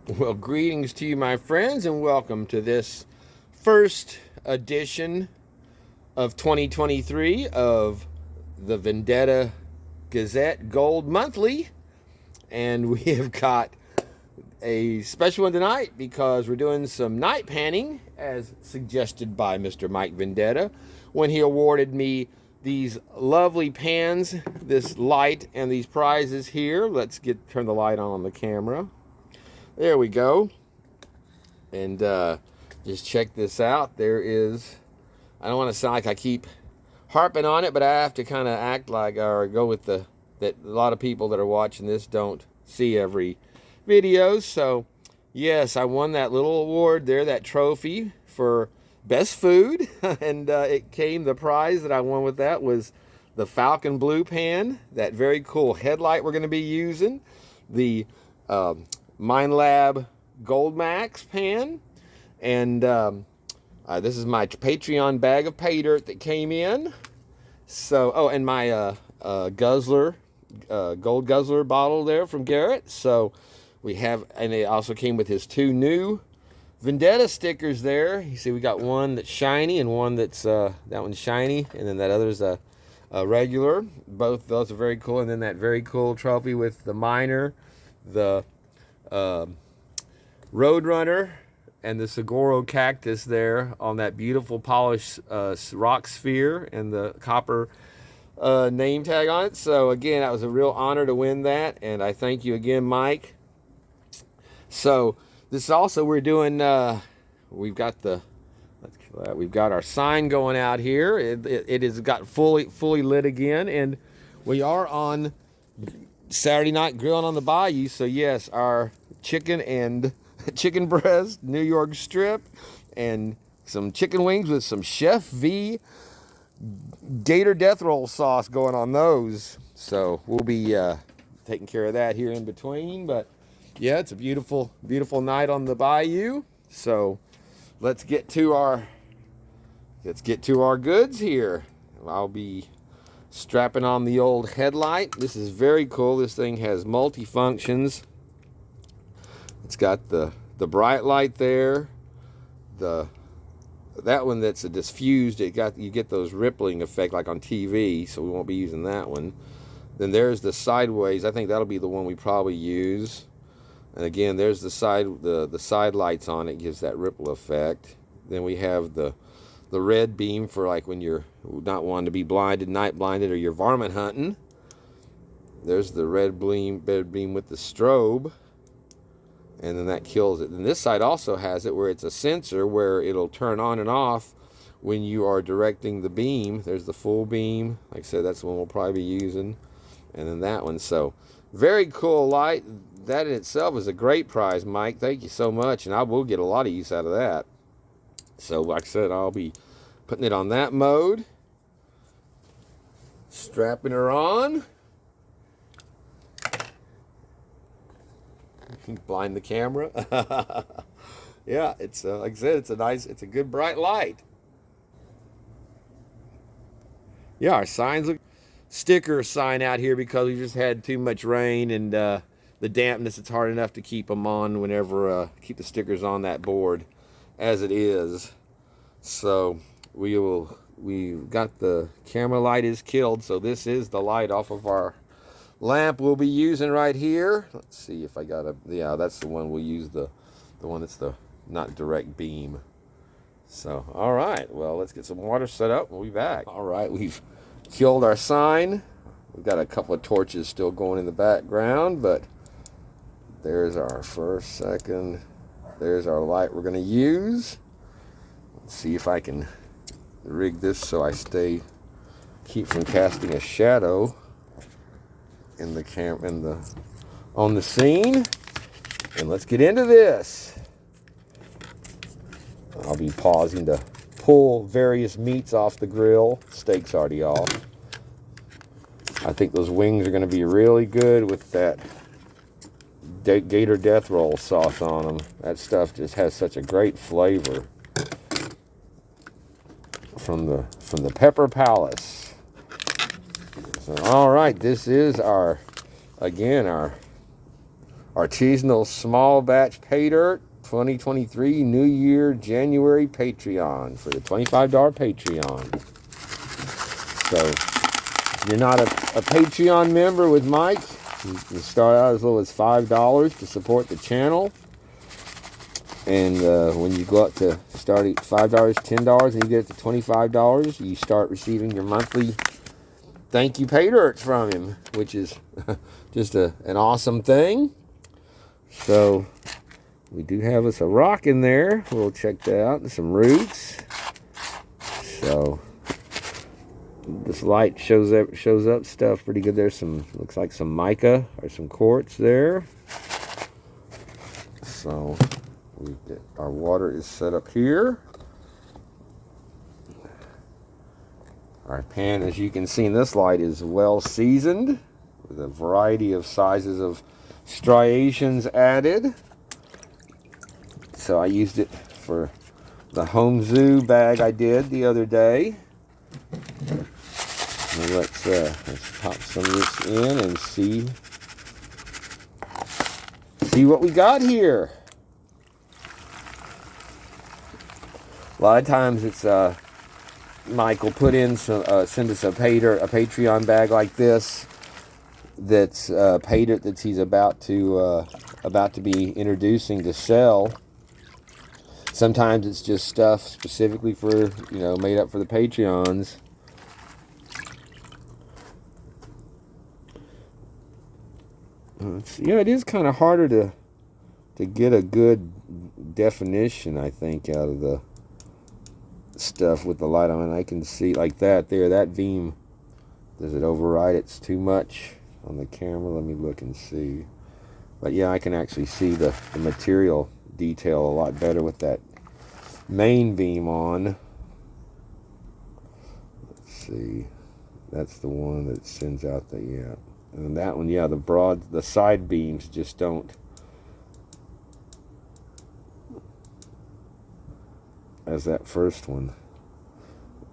Well, greetings to you, my friends, and welcome to this first edition of 2023 of the Vendetta Gazette Gold Monthly. And we have got a special one tonight because we're doing some night panning as suggested by Mr. Mike Vendetta when he awarded me these lovely pans, this light, and these prizes here. Let's turn the light on the camera. There we go. And just check this out. There is, I don't want to sound like I keep harping on it, but I have to kind of act like, or go with that a lot of people that are watching this don't see every video. So yes, I won that little award there, that trophy for best food. And the prize that I won with that was the Falcon Blue pan, that very cool headlight we're going to be using, the MindLab Gold Max pan, and this is my Patreon bag of pay dirt that came in. So, oh, and my Guzzler, Gold Guzzler bottle there from Garrett. So we have, and it also came with his two new Vendetta stickers there. You see we got one that's shiny and one that's, that one's shiny, and then that other's a regular. Both those are very cool. And then that very cool trophy with the miner, the Roadrunner, and the Saguaro cactus there on that beautiful polished rock sphere and the copper name tag on it. So again, that was a real honor to win that, and I thank you again, Mike. So this also, we're doing, we've got our sign going out here. It has got fully lit again, and we are on Saturday night grilling on the bayou. So yes, our chicken and chicken breast, New York strip, and some chicken wings with some Chef V Gator Death Roll sauce going on those. So we'll be taking care of that here in between. But yeah, it's a beautiful night on the bayou. So let's get to our goods here. I'll be strapping on the old headlight. This is very cool. This thing has multi-functions. It's got the bright light there. That one that's a diffused, you get those rippling effect like on TV, so we won't be using that one. Then there's the sideways. I think that'll be the one we probably use. And again, there's the side lights on it, gives that ripple effect. Then we have the red beam for like when you're not wanting to be blinded, night blinded, or you're varmint hunting. There's the red beam with the strobe, and then that kills it. And this side also has it where it's a sensor where it'll turn on and off when you are directing the beam. There's the full beam. Like I said, that's the one we'll probably be using. And then that one. So very cool light. That in itself is a great prize, Mike. Thank you so much. And I will get a lot of use out of that. So like I said, I'll be putting it on that mode. Strapping her on. Blind the camera. Yeah, it's like I said, it's a good bright light. Yeah, our signs look sticker sign out here because we just had too much rain and the dampness. It's hard enough to keep them on whenever keep the stickers on that board as it is. So we got the camera light is killed, so this is the light off of our lamp we'll be using right here. Let's see if I got yeah, that's the one we'll use, the one that's the not direct beam. So all right, well, let's get some water set up. We'll be back. All right, we've killed our sign. We've got a couple of torches still going in the background, but there's our first, second, there's our light we're going to use. Let's see if I can rig this so I keep from casting a shadow in the on the scene. And let's get into this. I'll be pausing to pull various meats off the grill. Steak's already off. I think those wings are going to be really good with that Gator Death Roll sauce on them. That stuff just has such a great flavor from the Pepper Palace. So all right, this is our Artisanal small batch pay dirt 2023 New Year January Patreon for the $25 Patreon. So if you're not a Patreon member with Mike, you can start out as low as $5 to support the channel. And when you go up to start at $5, $10, and you get it to $25, you start receiving your monthly thank you pay dirts from him, which is just an awesome thing. So we do have us a rock in there. We'll check that out, and some roots. So this light shows up stuff pretty good. There's some, looks like some mica or some quartz there. So our water is set up here. Our pan, as you can see in this light, is well seasoned with a variety of sizes of striations added. So I used it for the home zoo bag I did the other day. Now let's pop some of this in and see what we got here. A lot of times it's Mike will put in some send us a Patreon bag like this that's pay dirt that he's about to be introducing to sell. Sometimes it's just stuff specifically for, made up for the Patreons. It is kind of harder to get a good definition, I think, out of the stuff with the light on. I can see like that there, that beam, does it override? It's too much on the camera. Let me look and see. But yeah, I can actually see the material detail a lot better with that main beam on. Let's see, that's the one that sends out the, yeah. And that one, yeah, the side beams just don't, as that first one.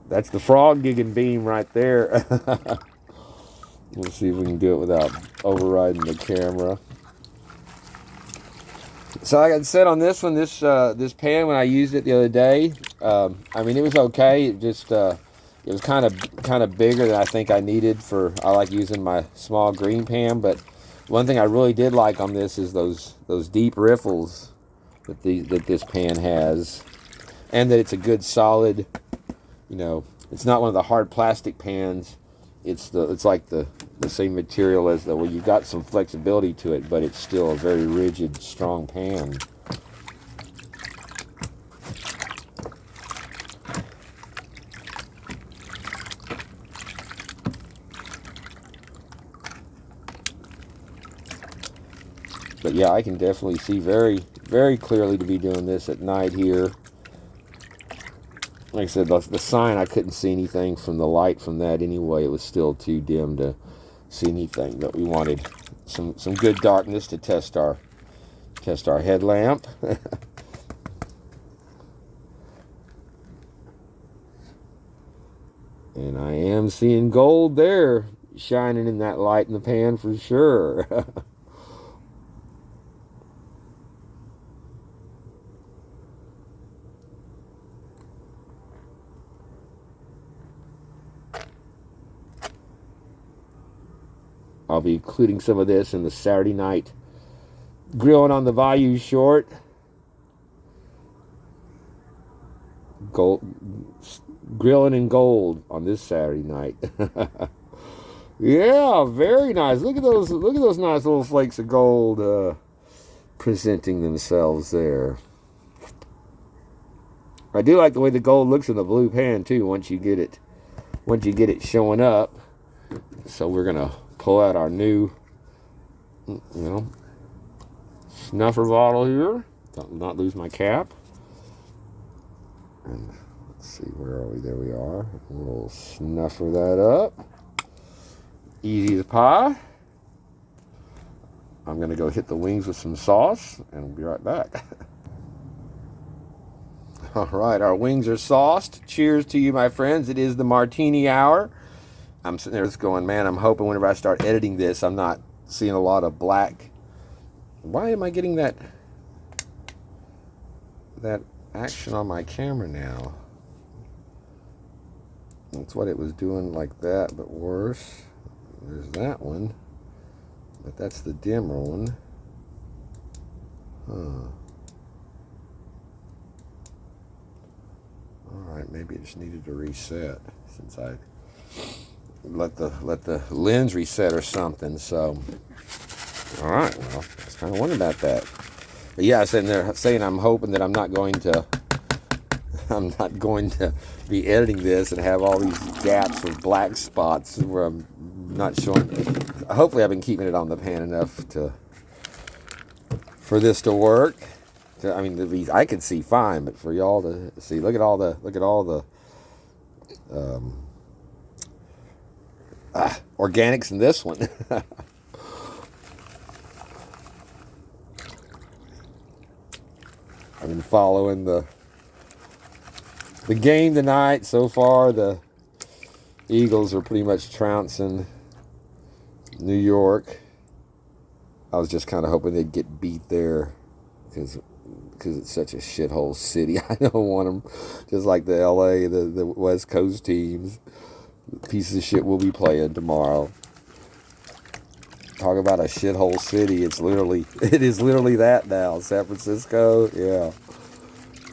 That's the frog gigging beam right there. We'll see if we can do it without overriding the camera. So like I said on this one, this pan, when I used it the other day, I mean, it was okay. It just it was kind of bigger than I think I needed for. I like using my small green pan, but one thing I really did like on this is those deep riffles that this pan has, and that it's a good solid. It's not one of the hard plastic pans. It's like the same material as where you got some flexibility to it, but it's still a very rigid, strong pan. But yeah, I can definitely see very, very clearly to be doing this at night here. Like I said, the sign, I couldn't see anything from the light from that anyway. It was still too dim to see anything, but we wanted some good darkness to test our headlamp. And I am seeing gold there shining in that light in the pan for sure. I'll be including some of this in the Saturday night grilling on the Bayou Short. Grilling in gold on this Saturday night. Yeah, very nice. Look at those nice little flakes of gold presenting themselves there. I do like the way the gold looks in the blue pan too once you get it showing up. So we're gonna pull out our new, snuffer bottle here. Not lose my cap. And let's see, where are we? There we are. We'll snuffer that up. Easy as pie. I'm gonna go hit the wings with some sauce, and we'll be right back. All right, our wings are sauced. Cheers to you, my friends. It is the martini hour. I'm sitting there just going, man, I'm hoping whenever I start editing this, I'm not seeing a lot of black Why am I getting that action on my camera now? That's what it was doing, like that, but worse. There's that one, but that's the dimmer one. Alright, maybe it just needed to reset since I let the lens reset or something. So alright, well, I was kind of wondering about that. But yeah, I was sitting there saying I'm hoping that I'm not going to be editing this and have all these gaps with black spots where I'm not showing. Hopefully I've been keeping it on the pan enough for this to work. I mean, I can see fine, but for y'all to see, look at all the organics in this one. I've been following the game tonight. So far, the Eagles are pretty much trouncing New York. I was just kind of hoping they'd get beat there because it's such a shithole city. I don't want them just like the LA, the West Coast teams. Pieces of shit will be playing tomorrow. Talk about a shithole city. It is literally that now. San Francisco, yeah.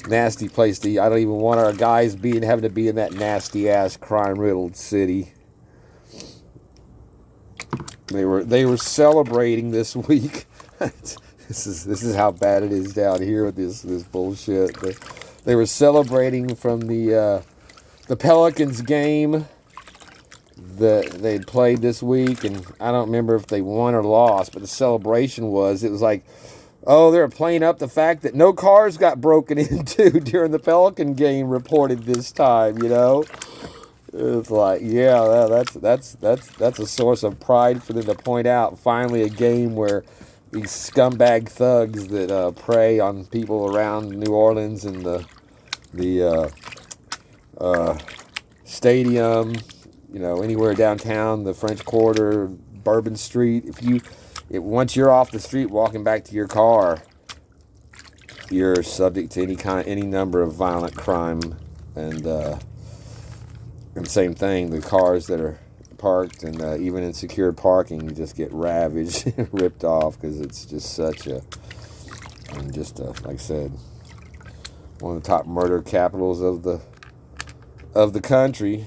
Nasty place to eat. I don't even want our guys having to be in that nasty ass crime riddled city. They were celebrating this week. This is how bad it is down here with this bullshit. They were celebrating from the Pelicans game that they'd played this week, and I don't remember if they won or lost, but the celebration it was like, oh, they were playing up the fact that no cars got broken into during the Pelican game reported this time, you know? It's like, yeah, that's a source of pride for them to point out. Finally, a game where these scumbag thugs that prey on people around New Orleans and the stadium, you know, anywhere downtown, the French Quarter, Bourbon Street. Once you're off the street walking back to your car, you're subject to any number of violent crime, and same thing, the cars that are parked and even in secured parking, you just get ravaged, ripped off, because it's just such like I said, one of the top murder capitals of the country.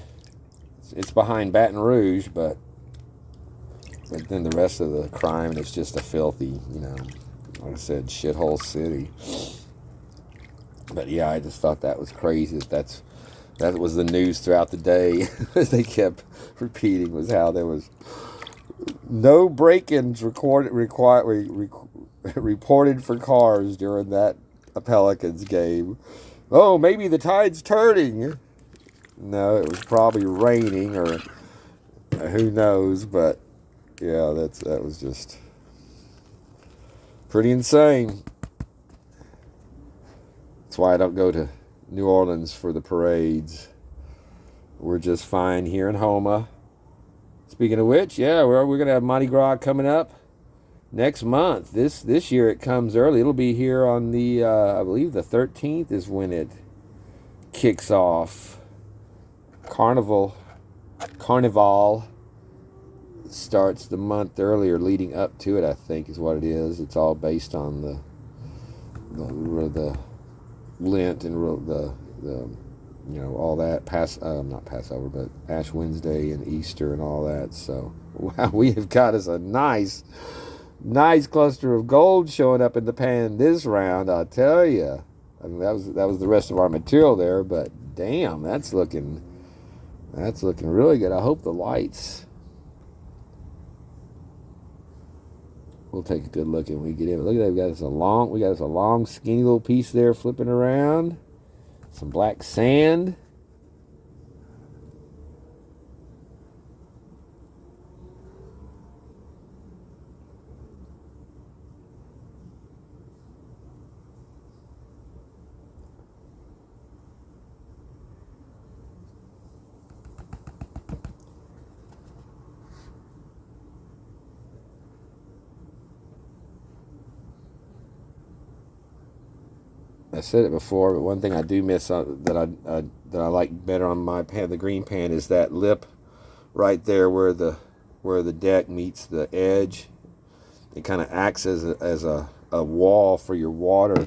It's behind Baton Rouge, but then the rest of the crime is just a filthy, you know, like I said, shithole city. But yeah, I just thought that was crazy. That was the news throughout the day. They kept repeating was how there was no break-ins reported for cars during that Pelicans game. Oh, maybe the tide's turning. No, it was probably raining, or who knows, but yeah, that was just pretty insane. That's why I don't go to New Orleans for the parades. We're just fine here in Homa. Speaking of which, yeah, we're going to have Mardi Gras coming up next month. This year it comes early. It'll be here on the, I believe the 13th is when it kicks off. Carnival starts the month earlier, leading up to it, I think is what it is. It's all based on the Lent and the you know, all that, not Passover, but Ash Wednesday and Easter and all that. So wow, we have got us a nice cluster of gold showing up in the pan this round, I tell you. I mean, that was the rest of our material there, but damn, that's looking really good. I hope the lights. We'll take a good look when we get in. Look at that. We got us a long, skinny little piece there flipping around. Some black sand. I said it before, but one thing I do miss that I like better on my pan, the green pan, is that lip right there where the deck meets the edge. It kind of acts as a wall for your water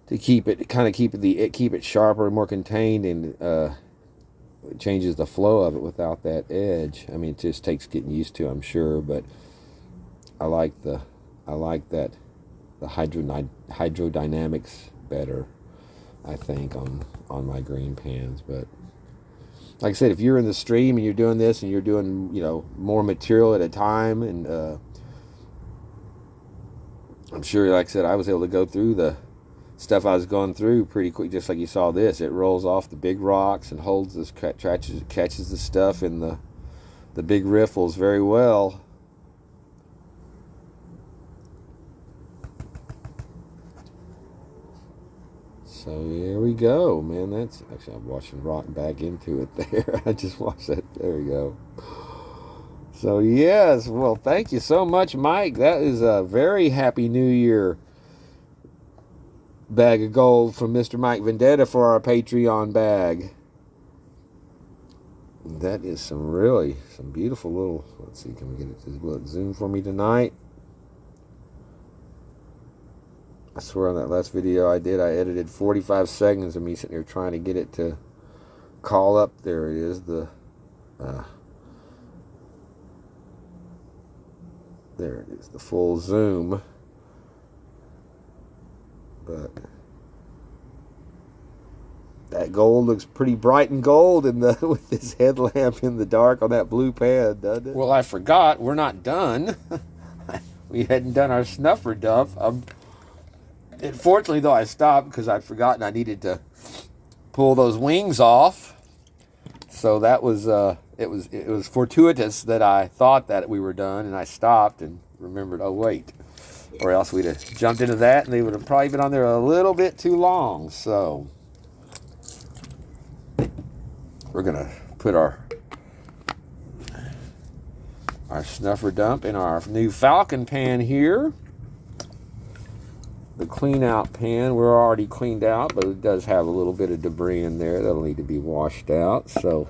to keep it sharper and more contained, and it changes the flow of it without that edge. I mean, it just takes getting used to, I'm sure, but I like that the hydrodynamics better, I think, on my green pans. But like I said, if you're in the stream and you're doing this and you're doing, more material at a time, and I'm sure, like I said, I was able to go through the stuff I was going through pretty quick, just like you saw this. It rolls off the big rocks and catches the stuff in the big riffles very well. So here we go, man. That's actually, I'm watching rock back into it there. I just watched that. There we go. So yes, well, thank you so much, Mike. That is a very happy New Year bag of gold from Mr. Mike Vendetta for our Patreon bag. That is some beautiful little, let's see, can we get it to zoom for me tonight? I swear on that last video I edited 45 seconds of me sitting here trying to get it to call up. There it is, there it is, the full zoom. But that gold looks pretty bright and gold with this headlamp in the dark on that blue pan, doesn't it? Well, I forgot, we're not done. We hadn't done our snuffer dump. Unfortunately, though, I stopped because I'd forgotten I needed to pull those wings off. So that was it was fortuitous that I thought that we were done, and I stopped and remembered, oh wait, or else we'd have jumped into that and they would have probably been on there a little bit too long. So we're gonna put our snuffer dump in our new Falcon pan here. The clean out pan, we're already cleaned out, but it does have a little bit of debris in there that'll need to be washed out. So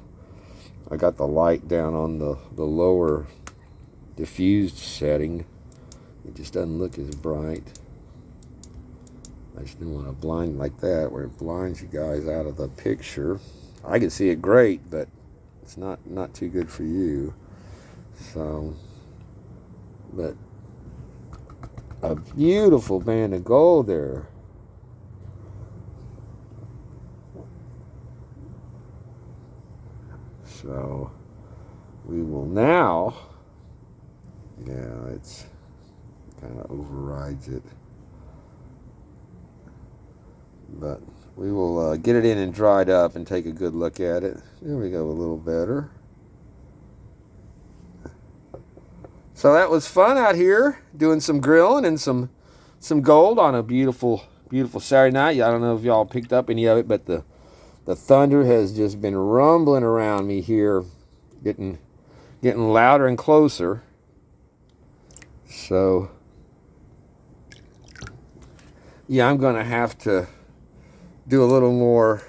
I got the light down on the lower diffused setting. It just doesn't look as bright. I just didn't want to blind like that where it blinds you guys out of the picture. I can see it great, but it's not too good for you. So, but a beautiful band of gold there. So we will now, yeah, it's kind of overrides it, but we will get it in and dried up and take a good look at it. There we go, a little better. So that was fun out here doing some grilling and some gold on a beautiful Saturday night. I don't know if y'all picked up any of it, but the thunder has just been rumbling around me here, getting louder and closer. So yeah, I'm gonna have to do a little more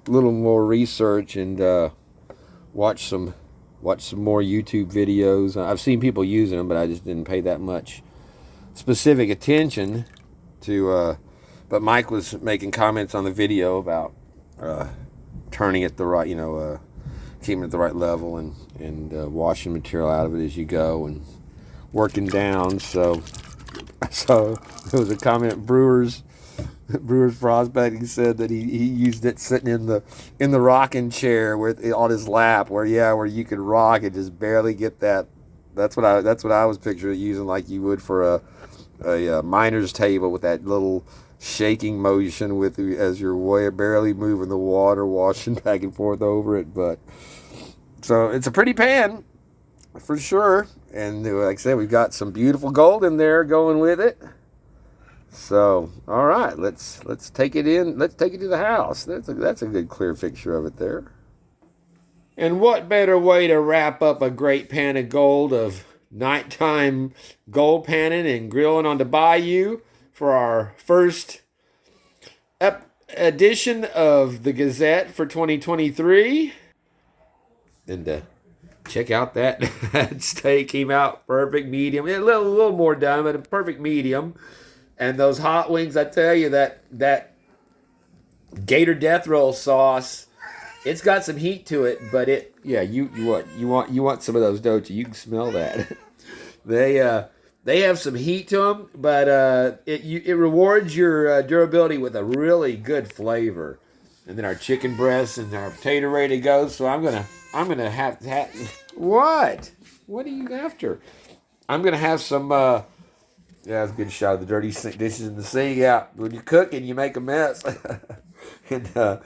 research and watch some more YouTube videos. I've seen people using them, but I just didn't pay that much specific attention to. But Mike was making comments on the video about turning it the right, keeping it at the right level and washing material out of it as you go and working down. So there was a comment, Brewers Prospecting said that he used it sitting in the rocking chair on his lap, where you could rock and just barely get that. That's what I was picturing using, like you would for a miner's table, with that little shaking motion as you're barely moving the water, washing back and forth over it. But so it's a pretty pan for sure, and like I said, we've got some beautiful gold in there going with it. So, all right, let's take it in. Let's take it to the house. That's a good clear picture of it there. And what better way to wrap up a great pan of gold of nighttime gold panning and grilling on the bayou for our first edition of the Gazette for 2023. And check out that, that steak. Came out perfect medium. A little more done, but a perfect medium. And those hot wings, I tell you, that Gator Death Roll sauce, it's got some heat to it, but you want some of those, don't you? You can smell that. They have some heat to them, but it rewards your durability with a really good flavor. And then our chicken breasts and our potato ready to go. So I'm gonna have what? What are you after? I'm gonna have some. Yeah, that's a good shot of the dirty dishes in the sink. Yeah, when you're cooking, you make a mess. And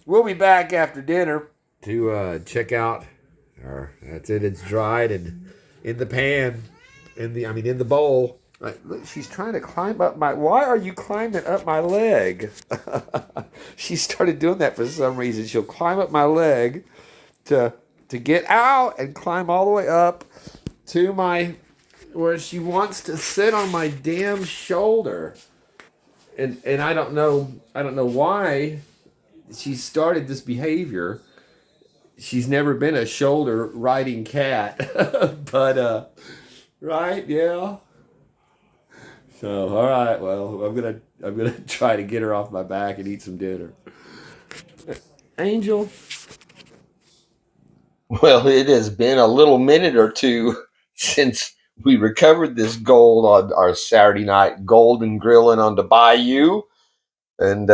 we'll be back after dinner to check out. That's it. It's dried and in the pan, in the bowl. Look, she's trying to climb up my. Why are you climbing up my leg? She started doing that for some reason. She'll climb up my leg to get out and climb all the way up to my where she wants to sit on my damn shoulder. And I don't know why she started this behavior. She's never been a shoulder riding cat. But right, yeah. So all right, well, I'm gonna try to get her off my back and eat some dinner. Angel. Well, it has been a little minute or two since we recovered this gold on our Saturday night golden grilling on the Bayou, and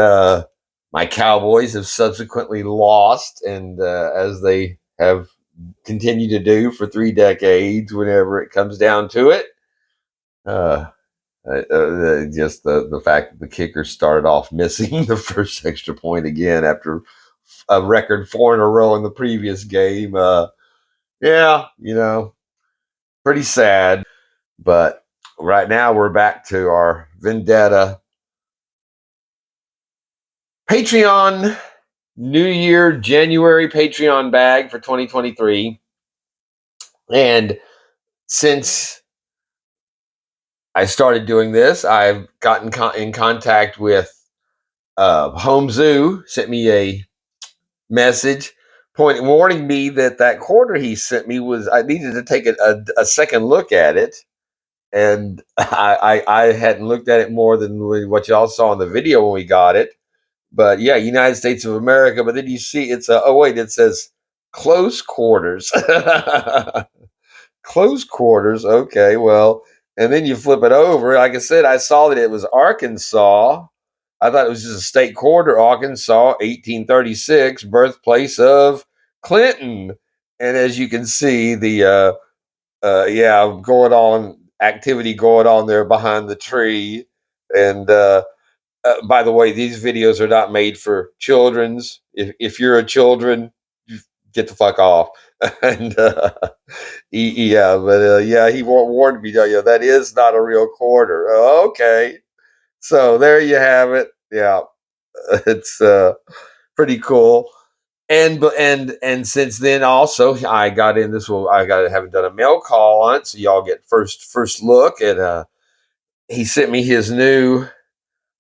my Cowboys have subsequently lost, and as they have continued to do for 3 decades, whenever it comes down to it. Uh, just the fact that the kicker started off missing the first extra point again after a record 4 in a row in the previous game. Yeah, pretty sad. But right now we're back to our Vendetta Patreon New Year January Patreon bag for 2023. And since I started doing this, I've gotten in contact with Home Zoo, sent me a message warning me that quarter he sent me I needed to take a second look at it. And I hadn't looked at it more than what y'all saw in the video when we got it. But yeah, United States of America. But then you see it says close quarters. Close quarters. Okay, well, and then you flip it over. Like I said, I saw that it was Arkansas. I thought it was just a state quarter, Arkansas, 1836, birthplace of Clinton. And as you can see, the going on activity going on there behind the tree. And by the way, these videos are not made for children's. If you're a children, get the fuck off. And he warned me. Yeah, that is not a real quarter. Okay, so there you have it. Yeah, it's pretty cool. And since then, also I got in this. Haven't done a mail call on it, so y'all get first look at. He sent me his new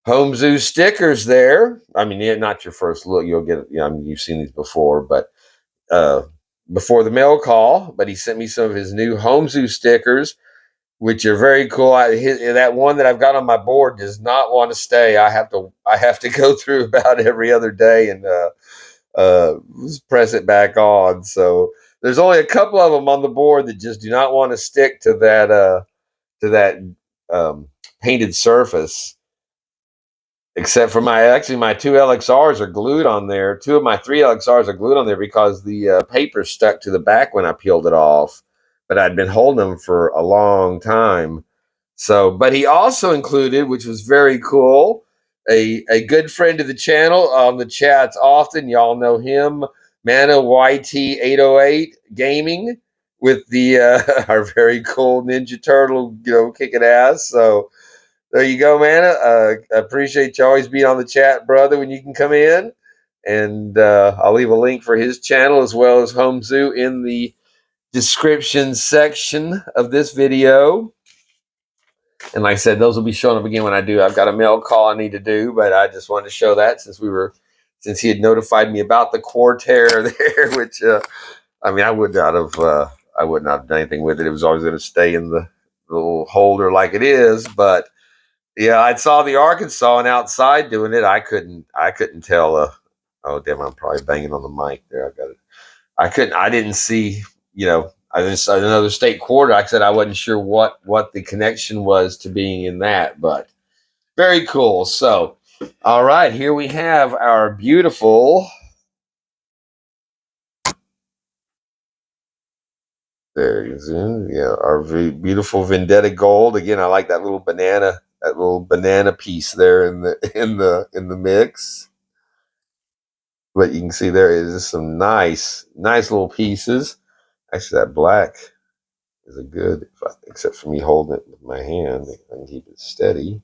Home Zoo stickers there. I mean, yeah, not your first look. You'll get, you've seen these before, but before the mail call. But he sent me some of his new Home Zoo stickers, which are very cool. That one that I've got on my board does not want to stay. I have to go through about every other day and press it back on. So there's only a couple of them on the board that just do not want to stick to that painted surface. Except for my two LXRs are glued on there. Two of my three LXRs are glued on there because the paper stuck to the back when I peeled it off. But I'd been holding them for a long time. So, but he also included, which was very cool, a good friend of the channel on the chats often. Y'all know him, Mana YT808 Gaming, with the our very cool Ninja Turtle, kicking ass. So there you go, man. I appreciate you always being on the chat, brother, when you can come in. And I'll leave a link for his channel as well as Home Zoo in the description section of this video. And like I said, those will be showing up again when I do. I've got a mail call I need to do, but I just wanted to show that since he had notified me about the Quarter there, which I mean, I would not have done anything with it. It was always going to stay in the little holder like it is. But yeah, I saw the Arkansas and outside doing it. I couldn't tell. Oh damn, I'm probably banging on the mic there. I got it. I didn't see. I just saw another state quarter. Like I said, I wasn't sure what the connection was to being in that, but very cool. So, all right, here we have our beautiful. There it is. Yeah, our beautiful Vendetta Gold. Again, I like that little banana piece there in the in the mix. But you can see there is some nice little pieces. Actually, that black is a good, except for me holding it with my hand. I can keep it steady.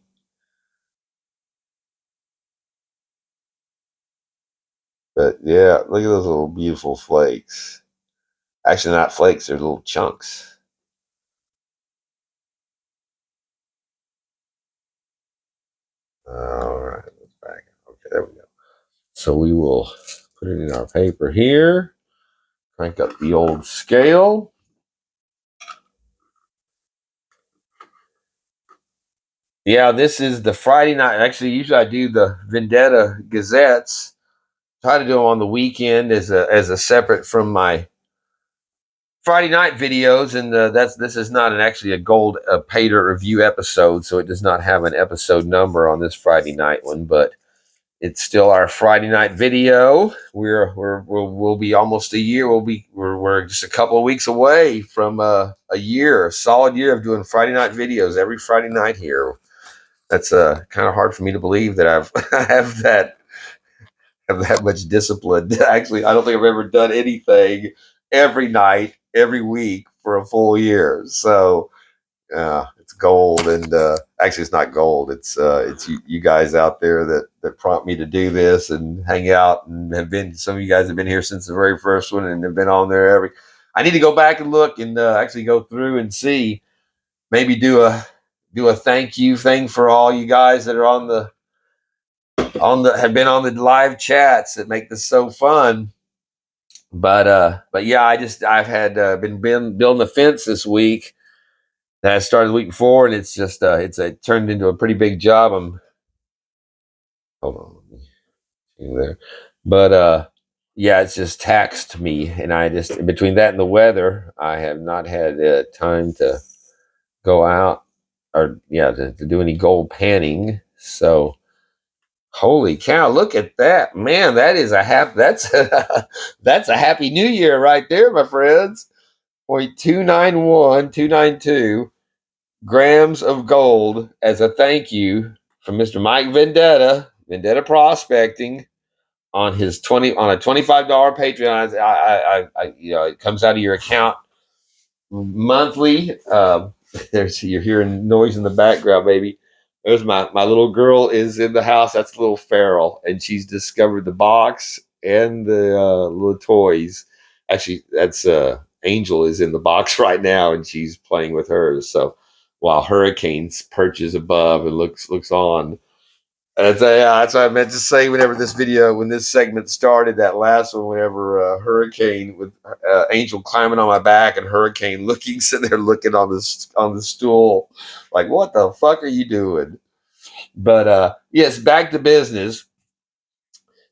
But yeah, look at those little beautiful flakes. Actually, not flakes; they're little chunks. All right, let's back. Okay, there we go. So we will put it in our paper here. Crank up the old scale. Yeah, this is the Friday night. Actually, usually I do the Vendetta Gazettes. Try to do them on the weekend as a separate from my Friday night videos, and this is not actually a gold pay dirt review episode, so it does not have an episode number on this Friday night one, but it's still our Friday night video. We'll be almost a year. We're just a couple of weeks away from a solid year of doing Friday night videos every Friday night here. That's kind of hard for me to believe that I have that much discipline. Actually, I don't think I've ever done anything every night, every week for a full year. So it's gold, and actually, it's not gold. It's you guys out there that prompt me to do this and hang out, and have been. Some of you guys have been here since the very first one, and have been on there every. I need to go back and look and actually go through and see. Maybe do a thank you thing for all you guys that are have been on the live chats that make this so fun. But yeah, I've had been building the fence this week that I started the week before, and it's just it turned into a pretty big job. I'm hold on there, but yeah, it's just taxed me, and I just between that and the weather, I have not had time to go out or to do any gold panning. So holy cow, look at that. Man, that is that's that's a happy new year right there, my friends. 0.291292 grams of gold as a thank you from Mr. Mike Vendetta Prospecting on his on a $25 Patreon. It comes out of your account monthly. You're hearing noise in the background, baby. There's my little girl is in the house. That's little Farrell, and she's discovered the box and the little toys. Actually, that's Angel is in the box right now, and she's playing with hers. So while Hurricanes perches above and looks on. That's what I meant to say when this segment started, that last one, whenever Hurricane with Angel climbing on my back and Hurricane sitting there looking on the stool, like, what the fuck are you doing? But yes, back to business.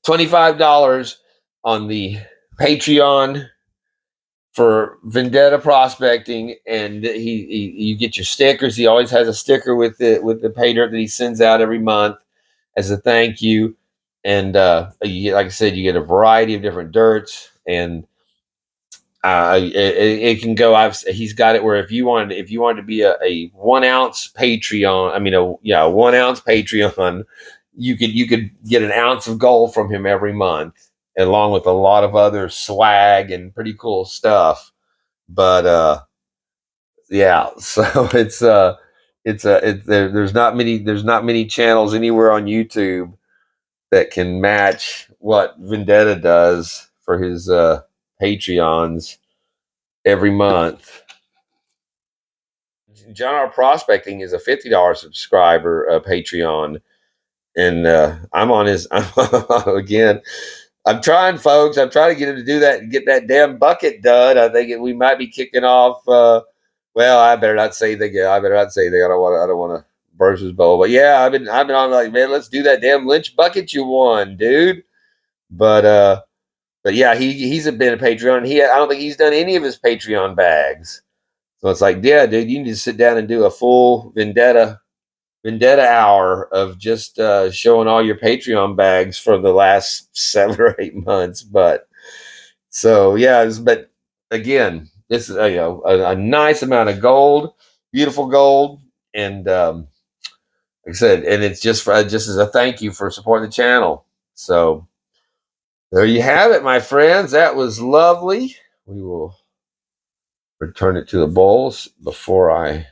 $25 on the Patreon for Vendetta Prospecting, and you get your stickers. He always has a sticker with the pay dirt that he sends out every month as a thank you. And like I said, you get a variety of different dirts, and it can go. He's got it where if you wanted to be a 1 ounce Patreon, I mean a 1 ounce Patreon, you could get an ounce of gold from him every month, along with a lot of other swag and pretty cool stuff. But yeah, so there's not many channels anywhere on YouTube that can match what Vendetta does for his Patreons every month. John R. Prospecting is a $50 subscriber Patreon, and I'm on his. Again, I'm trying, folks. I'm trying to get him to do that and get that damn bucket done. I think we might be kicking off. Well, I better not say anything. I better not say anything. I don't want to. I don't want to burst his bubble. But yeah, I've been on like, man, let's do that damn Lynch bucket you won, dude. But yeah, he's been a Patreon. I don't think he's done any of his Patreon bags. So it's like, yeah, dude, you need to sit down and do a full vendetta hour of just showing all your Patreon bags for the last 7 or 8 months. But so yeah, but again, this is a nice amount of gold, beautiful gold, and like I said, and it's just as a thank you for supporting the channel. So there you have it, my friends. That was lovely. We will return it to the bowls before I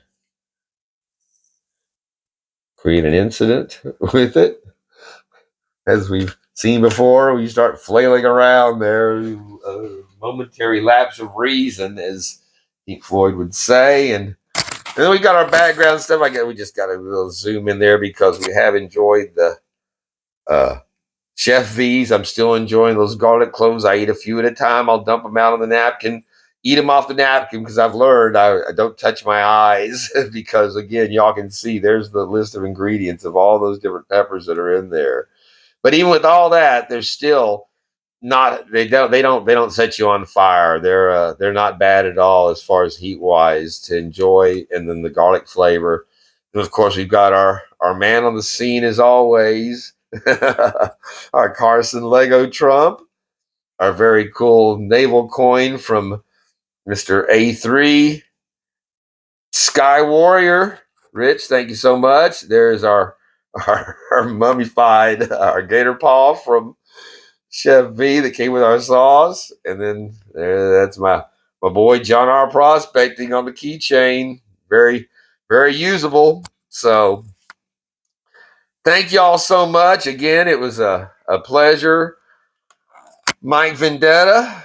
create an incident with it. As we've seen before, we start flailing around there. A momentary lapse of reason, as Pink Floyd would say. And then we got our background stuff. We just got a little zoom in there because we have enjoyed the Chef V's. I'm still enjoying those garlic cloves. I eat a few at a time. I'll dump them out on the napkin, eat them off the napkin, because I've learned I don't touch my eyes because, again, y'all can see there's the list of ingredients of all those different peppers that are in there. But even with all that, they're still not. They don't set you on fire. They're not bad at all as far as heat wise to enjoy. And then the garlic flavor. And of course, we've got our man on the scene as always, our Carson Lego Trump, our very cool naval coin from Mr. A3 Sky Warrior. Rich, thank you so much. There's our mummified our gator paw from Chef V that came with our sauce. And then that's my boy John R. Prospecting on the keychain. Very, very usable. So thank y'all so much. Again, it was a pleasure. Mike Vendetta,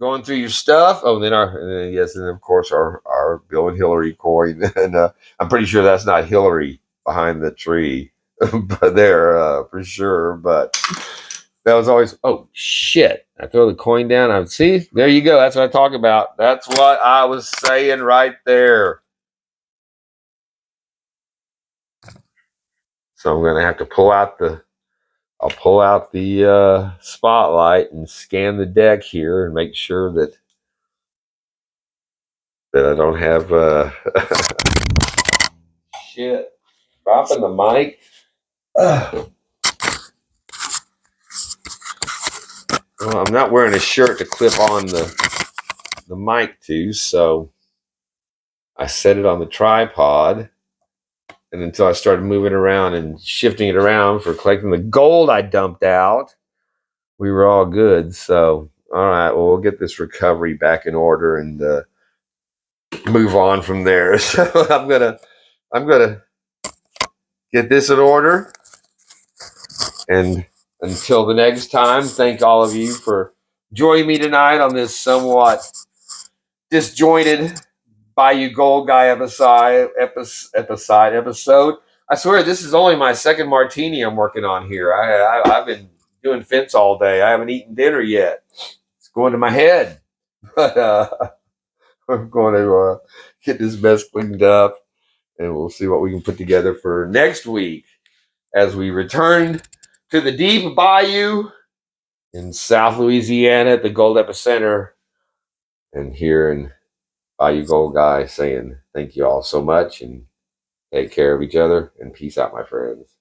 going through your stuff. Oh, then and of course our Bill and Hillary coin. And I'm pretty sure that's not Hillary behind the tree. But there for sure. But that was always, oh shit, I throw the coin down. I would see, there you go. That's what I talk about. That's what I was saying right there. So I'm gonna have to pull out the spotlight and scan the deck here and make sure that I don't have shit dropping the mic. Well, I'm not wearing a shirt to clip on the mic to, so I set it on the tripod, and until I started moving around and shifting it around for collecting the gold I dumped out, we were all good. So all right, well, we'll get this recovery back in order and move on from there. So I'm gonna get this in order, and until the next time, thank all of you for joining me tonight on this somewhat disjointed Bayou Gold Guy episode. I swear this is only my second martini I'm working on here. I've been doing fence all day. I haven't eaten dinner yet. It's going to my head. But I'm going to get this mess cleaned up, and we'll see what we can put together for next week as we return to the deep bayou in South Louisiana at the Gold Epicenter, and here in Bayou Gold Guy saying thank you all so much, and take care of each other, and peace out, my friends.